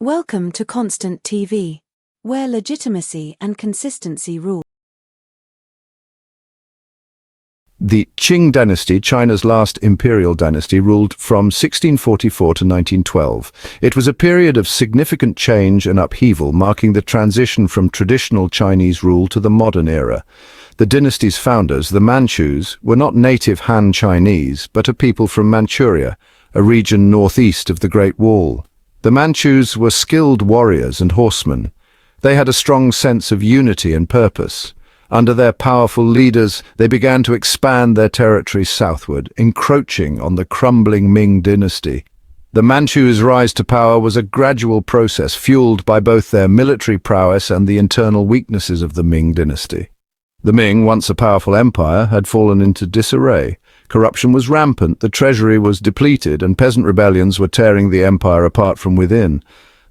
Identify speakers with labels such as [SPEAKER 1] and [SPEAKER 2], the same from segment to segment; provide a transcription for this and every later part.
[SPEAKER 1] Welcome to Constant TV, where legitimacy and consistency rule.
[SPEAKER 2] The Qing dynasty, China's last imperial dynasty, ruled from 1644 to 1912. It was a period of significant change and upheaval, marking the transition from traditional Chinese rule to the modern era. The dynasty's founders, the Manchus, were not native Han Chinese, but a people from Manchuria, a region northeast of the Great Wall. The Manchus were skilled warriors and horsemen. They had a strong sense of unity and purpose. Under their powerful leaders, they began to expand their territory southward, encroaching on the crumbling Ming dynasty. The Manchus' rise to power was a gradual process, fueled by both their military prowess and the internal weaknesses of the Ming dynasty. The Ming, once a powerful empire, had fallen into disarray. Corruption was rampant, the treasury was depleted, and peasant rebellions were tearing the empire apart from within.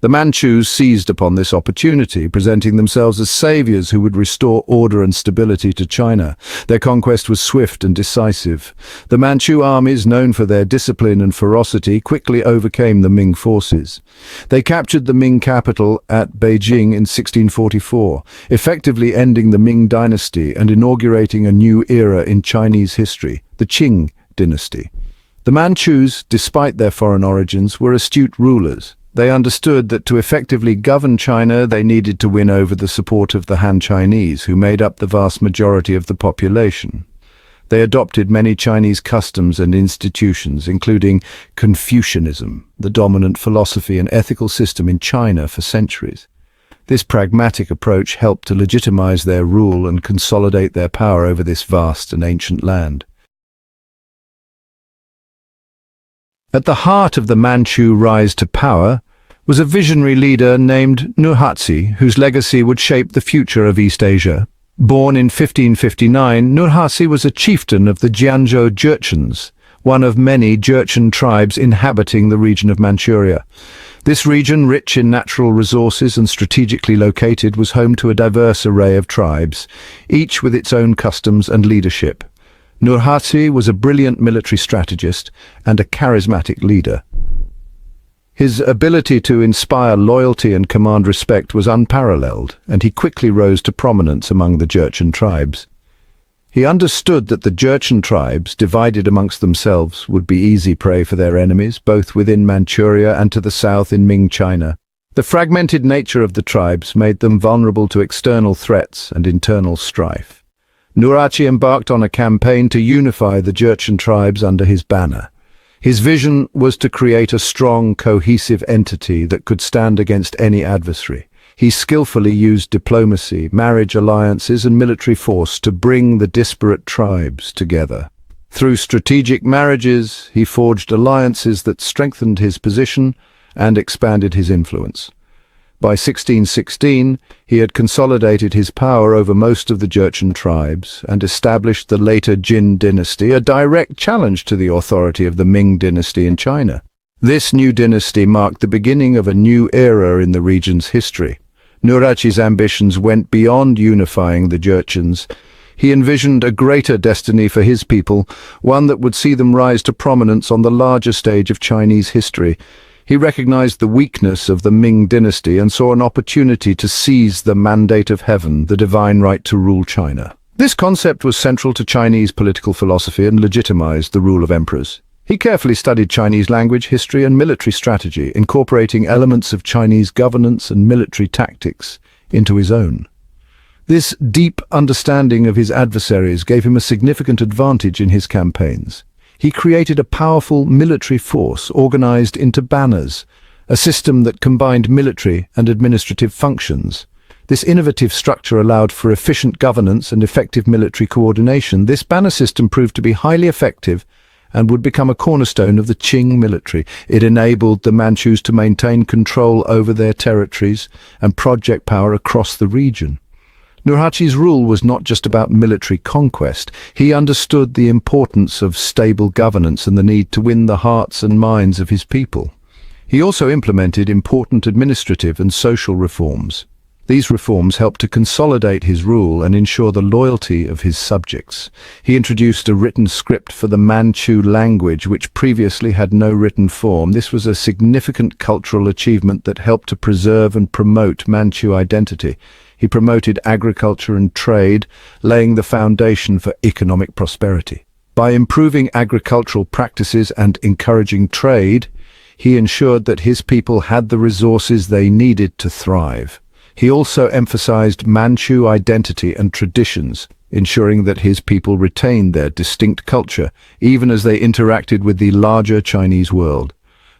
[SPEAKER 2] The Manchus seized upon this opportunity, presenting themselves as saviors who would restore order and stability to China. Their conquest was swift and decisive. The Manchu armies, known for their discipline and ferocity, quickly overcame the Ming forces. They captured the Ming capital at Beijing in 1644, effectively ending the Ming dynasty and inaugurating a new era in Chinese history, the Qing dynasty. The Manchus, despite their foreign origins, were astute rulers. They understood that to effectively govern China, they needed to win over the support of the Han Chinese, who made up the vast majority of the population. They adopted many Chinese customs and institutions, including Confucianism, the dominant philosophy and ethical system in China for centuries. This pragmatic approach helped to legitimize their rule and consolidate their power over this vast and ancient land. At the heart of the Manchu rise to power was a visionary leader named Nurhaci, whose legacy would shape the future of East Asia. Born in 1559, Nurhaci was a chieftain of the Jianzhou Jurchens, one of many Jurchen tribes inhabiting the region of Manchuria. This region, rich in natural resources and strategically located, was home to a diverse array of tribes, each with its own customs and leadership. Nurhaci was a brilliant military strategist and a charismatic leader. His ability to inspire loyalty and command respect was unparalleled, and he quickly rose to prominence among the Jurchen tribes. He understood that the Jurchen tribes, divided amongst themselves, would be easy prey for their enemies, both within Manchuria and to the south in Ming China. The fragmented nature of the tribes made them vulnerable to external threats and internal strife. Nurhaci embarked on a campaign to unify the Jurchen tribes under his banner. His vision was to create a strong, cohesive entity that could stand against any adversary. He skillfully used diplomacy, marriage alliances, and military force to bring the disparate tribes together. Through strategic marriages, he forged alliances that strengthened his position and expanded his influence. By 1616, he had consolidated his power over most of the Jurchen tribes and established the later Jin dynasty, a direct challenge to the authority of the Ming dynasty in China. This new dynasty marked the beginning of a new era in the region's history. Nurhaci's ambitions went beyond unifying the Jurchens. He envisioned a greater destiny for his people, one that would see them rise to prominence on the larger stage of Chinese history. He recognized the weakness of the Ming dynasty and saw an opportunity to seize the mandate of heaven, the divine right to rule China. This concept was central to Chinese political philosophy and legitimized the rule of emperors. He carefully studied Chinese language, history, and military strategy, incorporating elements of Chinese governance and military tactics into his own. This deep understanding of his adversaries gave him a significant advantage in his campaigns. He created a powerful military force organized into banners, a system that combined military and administrative functions. This innovative structure allowed for efficient governance and effective military coordination. This banner system proved to be highly effective and would become a cornerstone of the Qing military. It enabled the Manchus to maintain control over their territories and project power across the region. Nurhaci's rule was not just about military conquest. He understood the importance of stable governance and the need to win the hearts and minds of his people. He also implemented important administrative and social reforms. These reforms helped to consolidate his rule and ensure the loyalty of his subjects. He introduced a written script for the Manchu language, which previously had no written form. This was a significant cultural achievement that helped to preserve and promote Manchu identity. He promoted agriculture and trade, laying the foundation for economic prosperity. By improving agricultural practices and encouraging trade, he ensured that his people had the resources they needed to thrive. He also emphasized Manchu identity and traditions, ensuring that his people retained their distinct culture, even as they interacted with the larger Chinese world.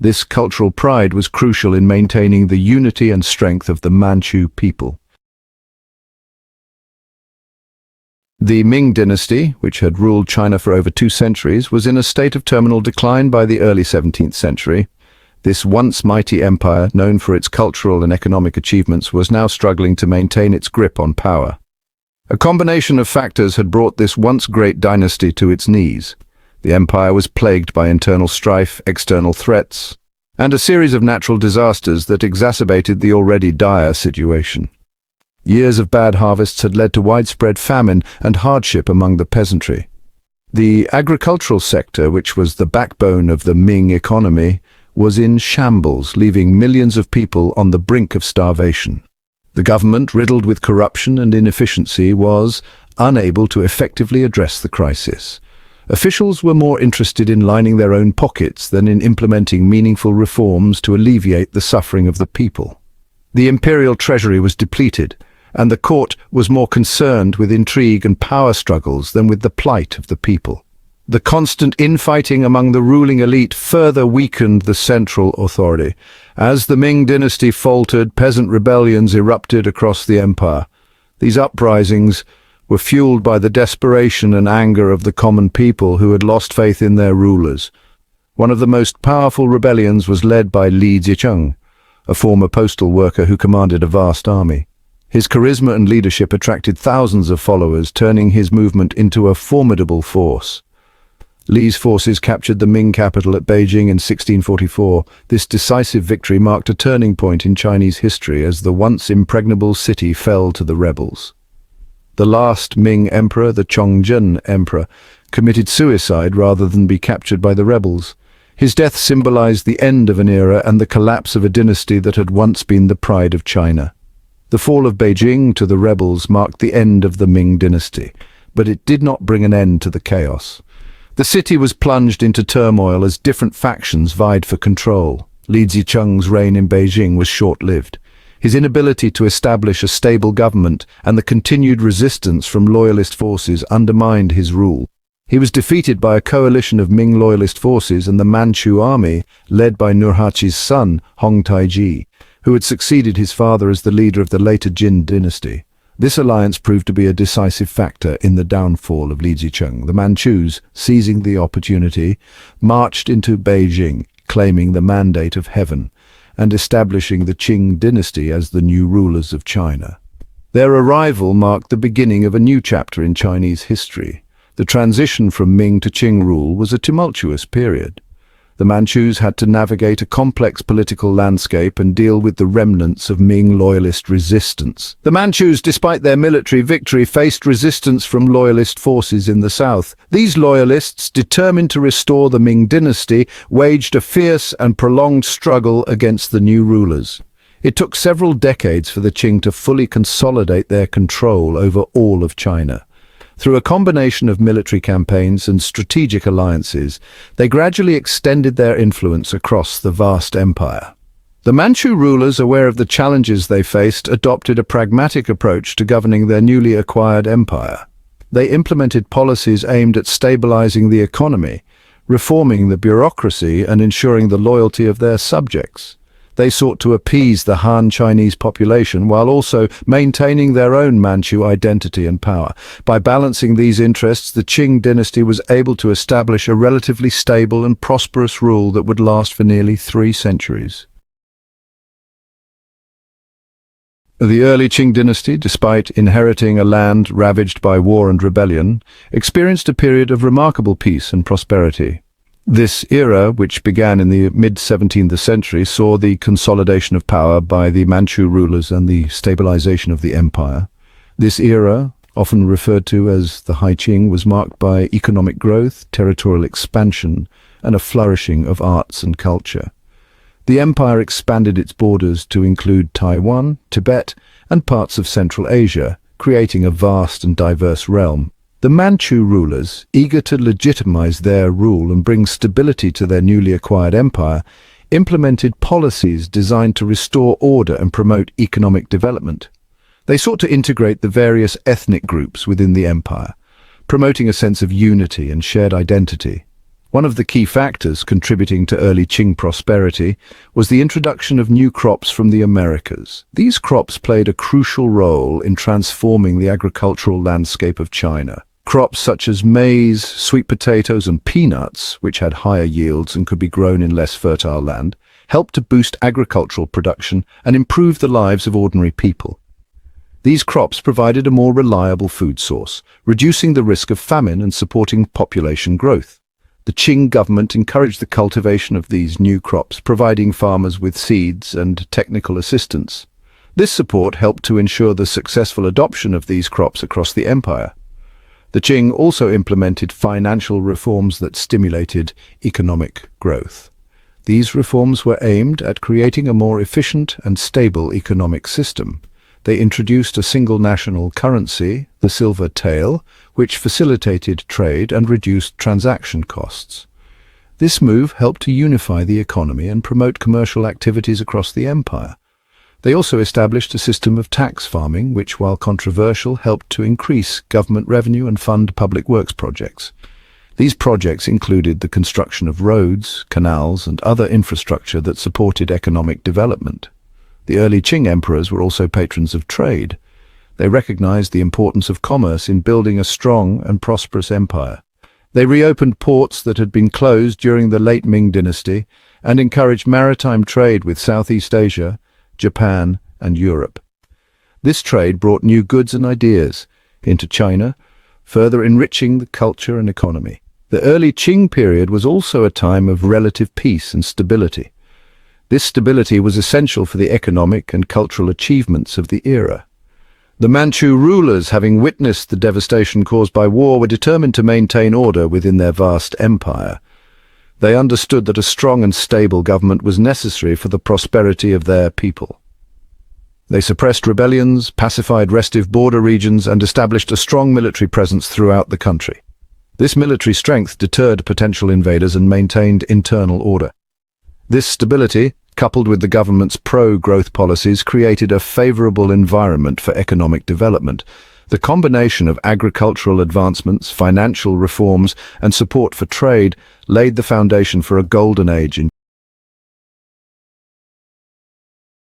[SPEAKER 2] This cultural pride was crucial in maintaining the unity and strength of the Manchu people. The Ming dynasty, which had ruled China for over 2 centuries, was in a state of terminal decline by the early 17th century. This once mighty empire, known for its cultural and economic achievements, was now struggling to maintain its grip on power. A combination of factors had brought this once great dynasty to its knees. The empire was plagued by internal strife, external threats, and a series of natural disasters that exacerbated the already dire situation. Years of bad harvests had led to widespread famine and hardship among the peasantry. The agricultural sector, which was the backbone of the Ming economy, was in shambles, leaving millions of people on the brink of starvation. The government, riddled with corruption and inefficiency, was unable to effectively address the crisis. Officials were more interested in lining their own pockets than in implementing meaningful reforms to alleviate the suffering of the people. The imperial treasury was depleted, and the court was more concerned with intrigue and power struggles than with the plight of the people. The constant infighting among the ruling elite further weakened the central authority. As the Ming dynasty faltered, peasant rebellions erupted across the empire. These uprisings were fueled by the desperation and anger of the common people who had lost faith in their rulers. One of the most powerful rebellions was led by Li Zicheng, a former postal worker who commanded a vast army. His charisma and leadership attracted thousands of followers, turning his movement into a formidable force. Li's forces captured the Ming capital at Beijing in 1644. This decisive victory marked a turning point in Chinese history as the once impregnable city fell to the rebels. The last Ming emperor, the Chongzhen emperor, committed suicide rather than be captured by the rebels. His death symbolized the end of an era and the collapse of a dynasty that had once been the pride of China. The fall of Beijing to the rebels marked the end of the Ming dynasty, but it did not bring an end to the chaos. The city was plunged into turmoil as different factions vied for control. Li Zicheng's reign in Beijing was short-lived. His inability to establish a stable government and the continued resistance from loyalist forces undermined his rule. He was defeated by a coalition of Ming loyalist forces and the Manchu army, led by Nurhaci's son, Hong Taiji, who had succeeded his father as the leader of the later Jin dynasty. This alliance proved to be a decisive factor in the downfall of Li Zicheng. The Manchus, seizing the opportunity, marched into Beijing, claiming the mandate of heaven, and establishing the Qing dynasty as the new rulers of China. Their arrival marked the beginning of a new chapter in Chinese history. The transition from Ming to Qing rule was a tumultuous period. The Manchus had to navigate a complex political landscape and deal with the remnants of Ming loyalist resistance. The Manchus, despite their military victory, faced resistance from loyalist forces in the south. These loyalists, determined to restore the Ming dynasty, waged a fierce and prolonged struggle against the new rulers. It took several decades for the Qing to fully consolidate their control over all of China. Through a combination of military campaigns and strategic alliances, they gradually extended their influence across the vast empire. The Manchu rulers, aware of the challenges they faced, adopted a pragmatic approach to governing their newly acquired empire. They implemented policies aimed at stabilizing the economy, reforming the bureaucracy, and ensuring the loyalty of their subjects. They sought to appease the Han Chinese population while also maintaining their own Manchu identity and power. By balancing these interests, the Qing dynasty was able to establish a relatively stable and prosperous rule that would last for nearly 3 centuries. The early Qing dynasty, despite inheriting a land ravaged by war and rebellion, experienced a period of remarkable peace and prosperity. This era, which began in the mid-17th century, saw the consolidation of power by the Manchu rulers and the stabilization of the empire. This era, often referred to as the High Qing, was marked by economic growth, territorial expansion, and a flourishing of arts and culture. The empire expanded its borders to include Taiwan, Tibet, and parts of Central Asia, creating a vast and diverse realm. The Manchu rulers, eager to legitimize their rule and bring stability to their newly acquired empire, implemented policies designed to restore order and promote economic development. They sought to integrate the various ethnic groups within the empire, promoting a sense of unity and shared identity. One of the key factors contributing to early Qing prosperity was the introduction of new crops from the Americas. These crops played a crucial role in transforming the agricultural landscape of China. Crops such as maize, sweet potatoes, and peanuts, which had higher yields and could be grown in less fertile land, helped to boost agricultural production and improve the lives of ordinary people. These crops provided a more reliable food source, reducing the risk of famine and supporting population growth. The Qing government encouraged the cultivation of these new crops, providing farmers with seeds and technical assistance. This support helped to ensure the successful adoption of these crops across the empire. The Qing also implemented financial reforms that stimulated economic growth. These reforms were aimed at creating a more efficient and stable economic system. They introduced a single national currency, the silver tael, which facilitated trade and reduced transaction costs. This move helped to unify the economy and promote commercial activities across the empire. They also established a system of tax farming, which, while controversial, helped to increase government revenue and fund public works projects. These projects included the construction of roads, canals, and other infrastructure that supported economic development. The early Qing emperors were also patrons of trade. They recognized the importance of commerce in building a strong and prosperous empire. They reopened ports that had been closed during the late Ming dynasty and encouraged maritime trade with Southeast Asia, Japan, and Europe. This trade brought new goods and ideas into China, further enriching the culture and economy. The early Qing period was also a time of relative peace and stability. This stability was essential for the economic and cultural achievements of the era. The Manchu rulers, having witnessed the devastation caused by war, were determined to maintain order within their vast empire. They understood that a strong and stable government was necessary for the prosperity of their people. They suppressed rebellions, pacified restive border regions, and established a strong military presence throughout the country. This military strength deterred potential invaders and maintained internal order. This stability, coupled with the government's pro-growth policies, created a favorable environment for economic development. The combination of agricultural advancements, financial reforms, and support for trade laid the foundation for a golden age in